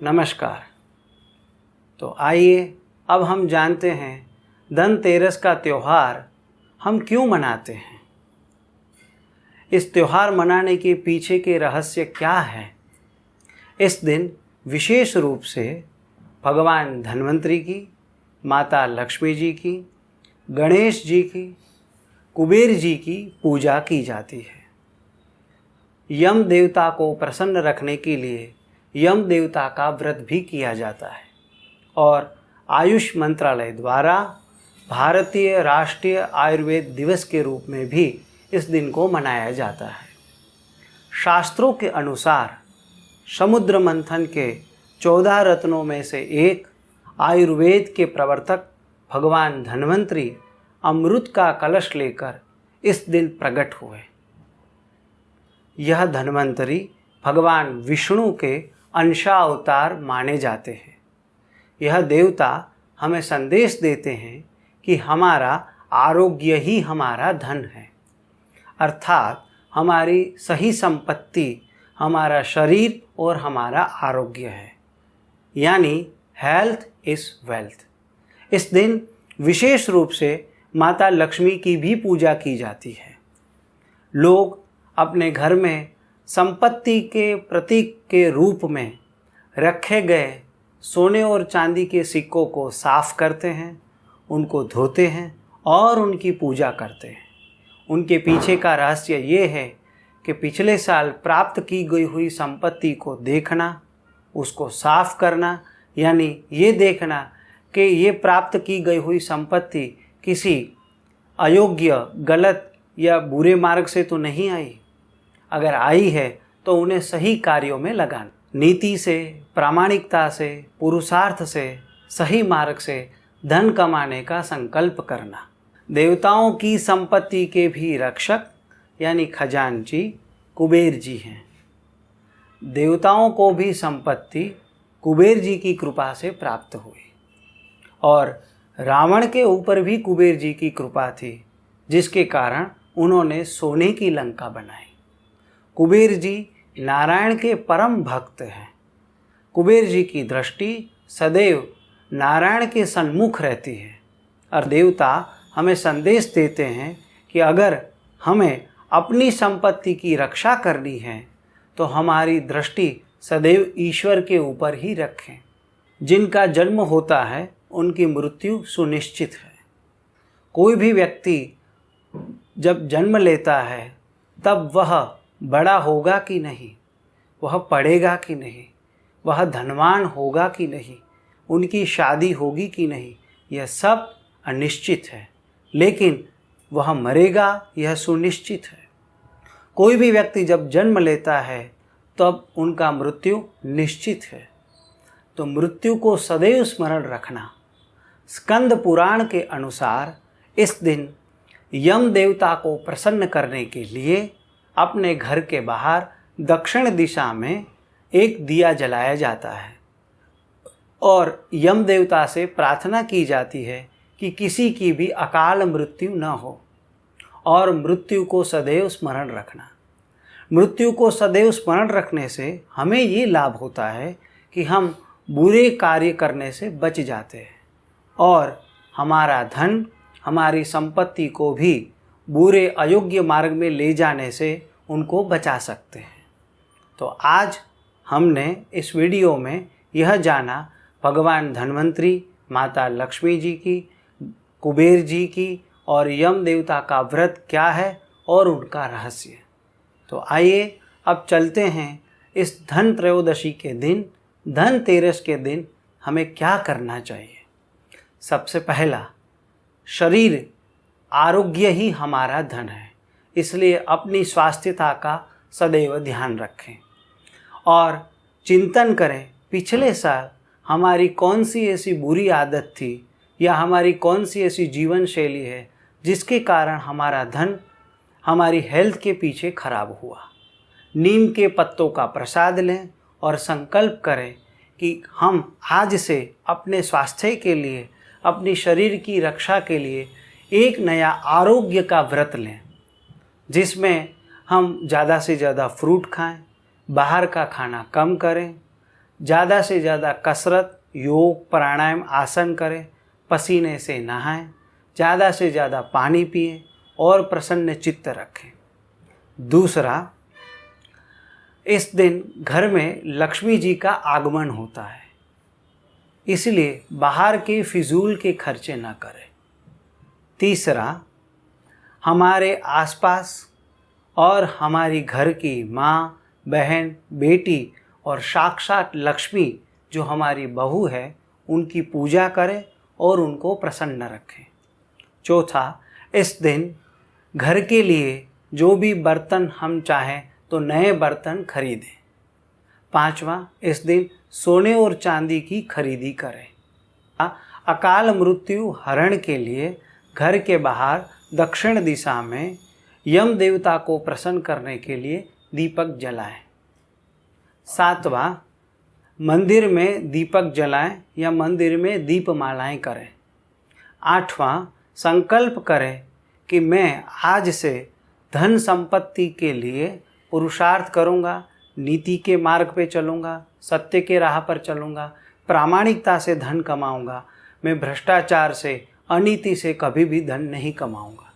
नमस्कार। तो आइए अब हम जानते हैं धनतेरस का त्यौहार हम क्यों मनाते हैं। इस त्यौहार मनाने के पीछे के रहस्य क्या है। इस दिन विशेष रूप से भगवान धन्वंतरि की, माता लक्ष्मी जी की, गणेश जी की, कुबेर जी की पूजा की जाती है। यम देवता को प्रसन्न रखने के लिए यम देवता का व्रत भी किया जाता है और आयुष मंत्रालय द्वारा भारतीय राष्ट्रीय आयुर्वेद दिवस के रूप में भी इस दिन को मनाया जाता है। शास्त्रों के अनुसार समुद्र मंथन के 14 रत्नों में से एक आयुर्वेद के प्रवर्तक भगवान धन्वंतरि अमृत का कलश लेकर इस दिन प्रकट हुए। यह धन्वंतरि भगवान विष्णु के अंशावतार माने जाते हैं। यह देवता हमें संदेश देते हैं कि हमारा आरोग्य ही हमारा धन है, अर्थात हमारी सही संपत्ति हमारा शरीर और हमारा आरोग्य है, यानी हेल्थ इज वेल्थ। इस दिन विशेष रूप से माता लक्ष्मी की भी पूजा की जाती है। लोग अपने घर में संपत्ति के प्रतीक के रूप में रखे गए सोने और चांदी के सिक्कों को साफ करते हैं, उनको धोते हैं और उनकी पूजा करते हैं। उनके पीछे का रहस्य ये है कि पिछले साल प्राप्त की गई हुई संपत्ति को देखना, उसको साफ करना, यानी ये देखना कि ये प्राप्त की गई हुई संपत्ति किसी अयोग्य, गलत या बुरे मार्ग से तो नहीं आई। अगर आई है तो उन्हें सही कार्यों में लगाना। नीति से, प्रामाणिकता से, पुरुषार्थ से, सही मार्ग से धन कमाने का संकल्प करना। देवताओं की संपत्ति के भी रक्षक यानी खजांची कुबेर जी हैं। देवताओं को भी संपत्ति कुबेर जी की कृपा से प्राप्त हुई और रावण के ऊपर भी कुबेर जी की कृपा थी, जिसके कारण उन्होंने सोने की लंका बनाई। कुबेर जी नारायण के परम भक्त हैं। कुबेर जी की दृष्टि सदैव नारायण के सन्मुख रहती है और देवता हमें संदेश देते हैं कि अगर हमें अपनी संपत्ति की रक्षा करनी है तो हमारी दृष्टि सदैव ईश्वर के ऊपर ही रखें। जिनका जन्म होता है उनकी मृत्यु सुनिश्चित है। कोई भी व्यक्ति जब जन्म लेता है तब वह बड़ा होगा कि नहीं, वह पढ़ेगा कि नहीं, वह धनवान होगा कि नहीं, उनकी शादी होगी कि नहीं, यह सब अनिश्चित है, लेकिन वह मरेगा यह सुनिश्चित है। कोई भी व्यक्ति जब जन्म लेता है तब उनका मृत्यु निश्चित है। तो मृत्यु को सदैव स्मरण रखना। स्कंद पुराण के अनुसार इस दिन यम देवता को प्रसन्न करने के लिए अपने घर के बाहर दक्षिण दिशा में एक दिया जलाया जाता है और यम देवता से प्रार्थना की जाती है कि किसी की भी अकाल मृत्यु न हो और मृत्यु को सदैव स्मरण रखना। मृत्यु को सदैव स्मरण रखने से हमें ये लाभ होता है कि हम बुरे कार्य करने से बच जाते हैं और हमारा धन, हमारी संपत्ति को भी बुरे अयोग्य मार्ग में ले जाने से उनको बचा सकते हैं। तो आज हमने इस वीडियो में यह जाना भगवान धन्वंतरि, माता लक्ष्मी जी की, कुबेर जी की और यम देवता का व्रत क्या है और उनका रहस्य। तो आइए अब चलते हैं इस धन त्रयोदशी के दिन, धनतेरस के दिन हमें क्या करना चाहिए। सबसे पहला, शरीर आरोग्य ही हमारा धन है, इसलिए अपनी स्वास्थ्यता का सदैव ध्यान रखें और चिंतन करें पिछले साल हमारी कौन सी ऐसी बुरी आदत थी या हमारी कौन सी ऐसी जीवन शैली है जिसके कारण हमारा धन, हमारी हेल्थ के पीछे खराब हुआ। नीम के पत्तों का प्रसाद लें और संकल्प करें कि हम आज से अपने स्वास्थ्य के लिए, अपनी शरीर की रक्षा के लिए एक नया आरोग्य का व्रत लें, जिसमें हम ज़्यादा से ज़्यादा फ्रूट खाएं, बाहर का खाना कम करें, ज़्यादा से ज़्यादा कसरत, योग, प्राणायाम, आसन करें, पसीने से नहाएं, ज़्यादा से ज़्यादा पानी पिएं और प्रसन्न चित्त रखें। दूसरा, इस दिन घर में लक्ष्मी जी का आगमन होता है, इसलिए बाहर के फिजूल के खर्चे न करें। तीसरा, हमारे आसपास और हमारी घर की माँ, बहन, बेटी और साक्षात लक्ष्मी जो हमारी बहू है, उनकी पूजा करें और उनको प्रसन्न रखें। चौथा, इस दिन घर के लिए जो भी बर्तन हम चाहें तो नए बर्तन खरीदें। पांचवा, इस दिन सोने और चांदी की खरीदी करें। अकाल मृत्यु हरण के लिए घर के बाहर दक्षिण दिशा में यम देवता को प्रसन्न करने के लिए दीपक जलाएं। सातवां, मंदिर में दीपक जलाएं या मंदिर में दीपमालाएं करें। आठवां, संकल्प करें कि मैं आज से धन संपत्ति के लिए पुरुषार्थ करूँगा, नीति के मार्ग पे चलूँगा, सत्य के राह पर चलूँगा, प्रामाणिकता से धन कमाऊँगा, मैं भ्रष्टाचार से, अनीति से कभी भी धन नहीं कमाऊँगा।